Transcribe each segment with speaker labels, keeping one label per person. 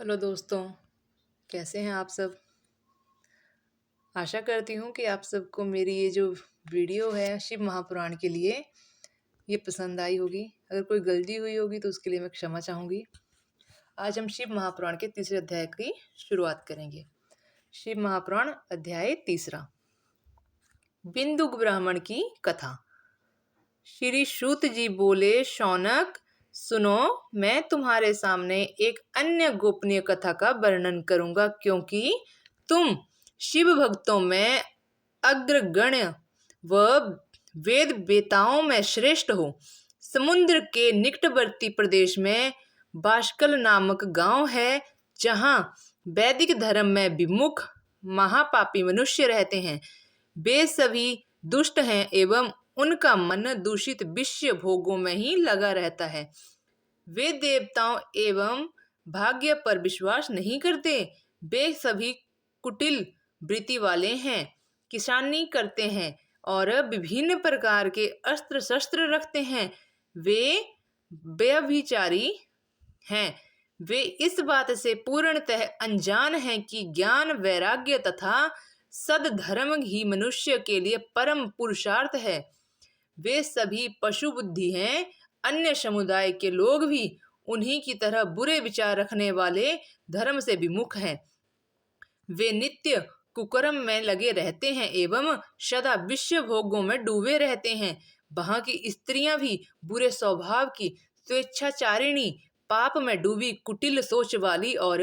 Speaker 1: Hello दोस्तों, कैसे हैं आप सब। आशा करती हूँ कि आप सबको मेरी ये जो वीडियो है शिव महापुराण के लिए ये पसंद आई होगी। अगर कोई गलती हुई होगी तो उसके लिए मैं क्षमा चाहूँगी। आज हम शिव महापुराण के तीसरे अध्याय की शुरुआत करेंगे। शिव महापुराण अध्याय तीसरा, बिंदुक ब्राह्मण की कथा। श्री सूत जी बोले, शौनक सुनो, मैं तुम्हारे सामने एक अन्य गोपनीय कथा का वर्णन करूंगा, क्योंकि तुम शिव भक्तों में अग्रगण्य व वेद वेताओं में श्रेष्ठ हो। समुद्र के निकटवर्ती प्रदेश में बाष्कल नामक गांव है, जहां वैदिक धर्म में विमुख महापापी मनुष्य रहते हैं। वे सभी दुष्ट हैं एवं उनका मन दूषित विषय भोगों में ही लगा रहता है। वे देवताओं एवं भाग्य पर विश्वास नहीं करते। वे सभी कुटिल वृत्ति वाले हैं, किसानी करते हैं और विभिन्न प्रकार के अस्त्र शस्त्र रखते हैं। वे व्यभिचारी हैं। वे इस बात से पूर्णतः अनजान हैं कि ज्ञान, वैराग्य तथा सद्धर्म ही मनुष्य के लिए परम पुरुषार्थ है। वे सभी पशु बुद्धि हैं। अन्य समुदाय के लोग भी उन्हीं की तरह बुरे विचार रखने वाले धर्म से विमुख हैं। वे नित्य कुकर्म में लगे रहते हैं एवं सदा विषय भोगों में डूबे रहते हैं। वहां की स्त्रियां भी बुरे स्वभाव की, स्वेच्छाचारिणी, पाप में डूबी, कुटिल सोच वाली और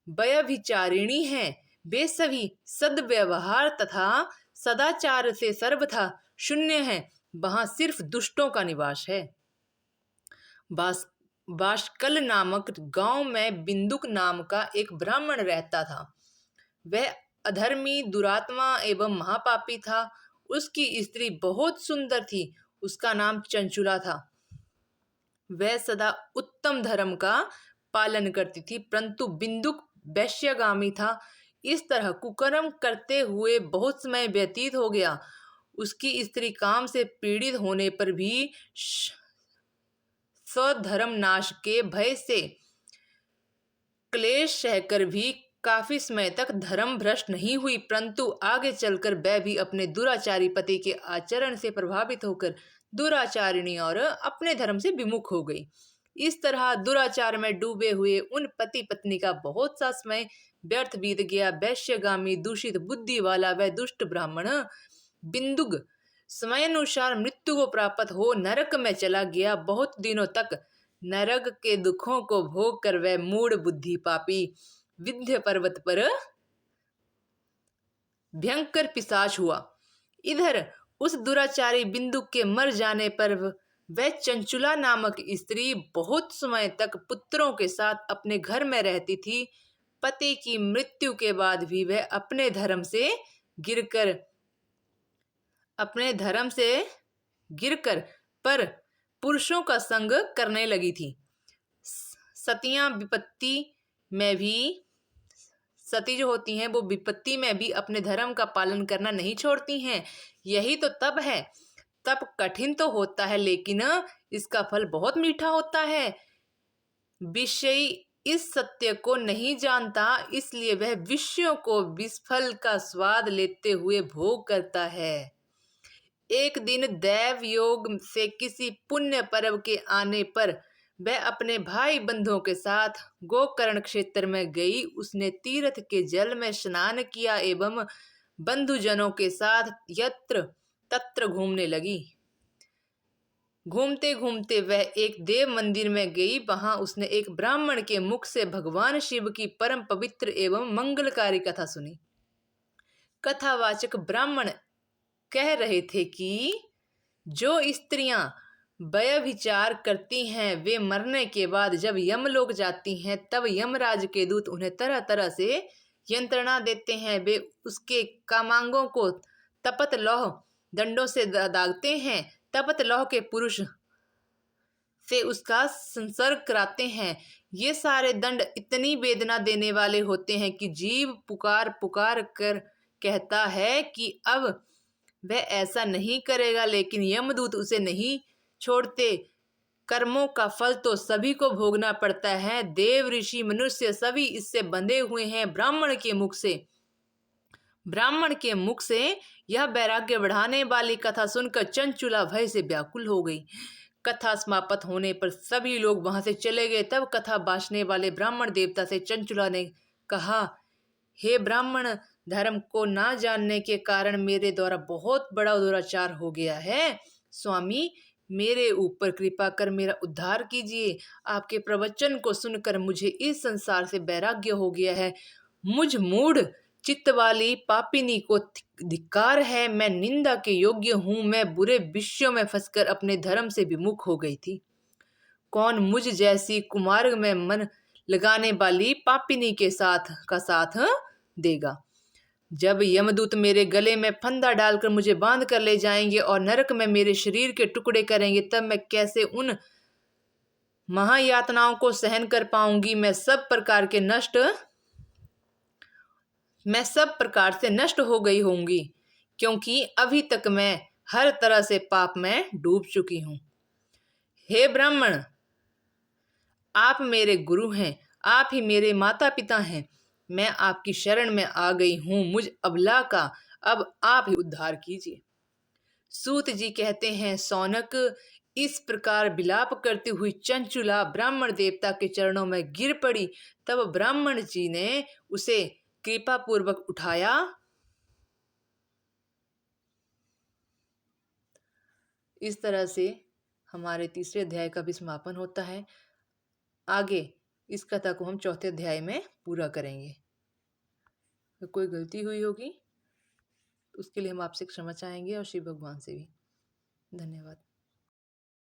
Speaker 1: व्यभिचारिणी हैं। वे सभी सद्व्यवहार तथा सदाचार से सर्वथा शून्य हैं। वहां सिर्फ दुष्टों का निवास है। बाष्कल नामक गांव में बिंदुक नाम का एक ब्राह्मण रहता था। वह अधर्मी, दुरात्मा एवं महापापी था। उसकी स्त्री बहुत सुंदर थी। उसका नाम चंचुला था। वह सदा उत्तम धर्म का पालन करती थी, परंतु बिंदुक वैश्यगामी था। इस तरह कुकर्म करते हुए बहुत समय व्यतीत हो गया। उसकी स्त्री काम से पीड़ित होने पर भी स्वधर्म नाश के भय से क्लेश सहकर भी काफी समय तक धर्म भ्रष्ट नहीं हुई, परंतु आगे चलकर वह भी अपने दुराचारी पति के आचरण से प्रभावित होकर दुराचारिणी और अपने धर्म से विमुख हो गई। इस तरह दुराचार में डूबे हुए उन पति पत्नी का बहुत सा समय व्यर्थ बीत गया। वैश्यगामी, दूषित बुद्धि वाला वह दुष्ट ब्राह्मण बिंदुक समयानुसार मृत्यु को प्राप्त हो नरक में चला गया। बहुत दिनों तक नरक के दुखों को भोग कर वह मूढ़ बुद्धि पापी विंध्य पर्वत पर भयंकर पिशाच हुआ। इधर उस दुराचारी बिंदुक के मर जाने पर वह चंचुला नामक स्त्री बहुत समय तक पुत्रों के साथ अपने घर में रहती थी। पति की मृत्यु के बाद भी वह अपने धर्म से गिरकर पर पुरुषों का संग करने लगी थी। सती जो होती हैं वो विपत्ति में भी अपने धर्म का पालन करना नहीं छोड़ती हैं। यही तो तप है। तप कठिन तो होता है, लेकिन इसका फल बहुत मीठा होता है। विषयी इस सत्य को नहीं जानता, इसलिए वह विषयों को विफल का स्वाद लेते हुए भोग करता है। एक दिन दैव योग से किसी पुण्य पर्व के आने पर वह अपने भाई बंधुओं के साथ गोकर्ण क्षेत्र में गई। उसने तीर्थ के जल में स्नान किया एवं बंधुजनों के साथ यत्र तत्र घूमने लगी। घूमते घूमते वह एक देव मंदिर में गई। वहां उसने एक ब्राह्मण के मुख से भगवान शिव की परम पवित्र एवं मंगलकारी कथा सुनी। कथावाचक ब्राह्मण कह रहे थे कि जो स्त्रियां व्यभिचार करती हैं वे मरने के बाद जब यमलोक जाती हैं तब यमराज के दूत उन्हें तरह तरह से यंत्रणा देते हैं। वे उसके कामांगों को तपत लौह दंडों से दागते हैं। तपत लौह के पुरुष से उसका संसर्ग कराते हैं। ये सारे दंड इतनी वेदना देने वाले होते हैं कि जीव पुकार पुकार कर कहता है कि अब वह ऐसा नहीं करेगा, लेकिन यमदूत उसे नहीं छोड़ते। कर्मों का फल तो सभी को भोगना पड़ता है। देव ऋषि मनुष्य सभी इससे बंधे हुए हैं। ब्राह्मण के मुख से यह वैराग्य बढ़ाने वाली कथा सुनकर चंचुला भय से व्याकुल हो गई। कथा समाप्त होने पर सभी लोग वहां से चले गए। तब कथा बांटने वाले ब्राह्मण देवता से चंचुला ने कहा, हे ब्राह्मण, धर्म को ना जानने के कारण मेरे द्वारा बहुत बड़ा दुराचार हो गया है। स्वामी, मेरे ऊपर कृपा कर मेरा उद्धार कीजिए। आपके प्रवचन को सुनकर मुझे इस संसार से वैराग्य हो गया है। मुझ मूढ़ चित्त वाली पापिनी को धिक्कार है। मैं निंदा के योग्य हूँ। मैं बुरे विषयों में फंसकर अपने धर्म से विमुख हो गई थी। कौन मुझ जैसी कुमार्ग में मन लगाने वाली पापिनी के साथ देगा। जब यमदूत मेरे गले में फंदा डालकर मुझे बांध कर ले जाएंगे और नरक में मेरे शरीर के टुकड़े करेंगे, तब मैं कैसे उन महायातनाओं को सहन कर पाऊंगी। मैं सब प्रकार से नष्ट हो गई होंगी, क्योंकि अभी तक मैं हर तरह से पाप में डूब चुकी हूं। हे ब्राह्मण, आप मेरे गुरु हैं, आप ही मेरे माता पिता हैं। मैं आपकी शरण में आ गई हूं। मुझ अबला का अब आप ही उद्धार कीजिए। सूत जी कहते हैं, सौनक, इस प्रकार विलाप करती हुई चंचुला ब्राह्मण देवता के चरणों में गिर पड़ी। तब ब्राह्मण जी ने उसे कृपा पूर्वक उठाया। इस तरह से हमारे तीसरे अध्याय का भी समापन होता है। आगे इस कथा को हम चौथे अध्याय में पूरा करेंगे। तो कोई गलती हुई होगी तो उसके लिए हम आपसे क्षमा चाहेंगे और शिव भगवान से भी। धन्यवाद।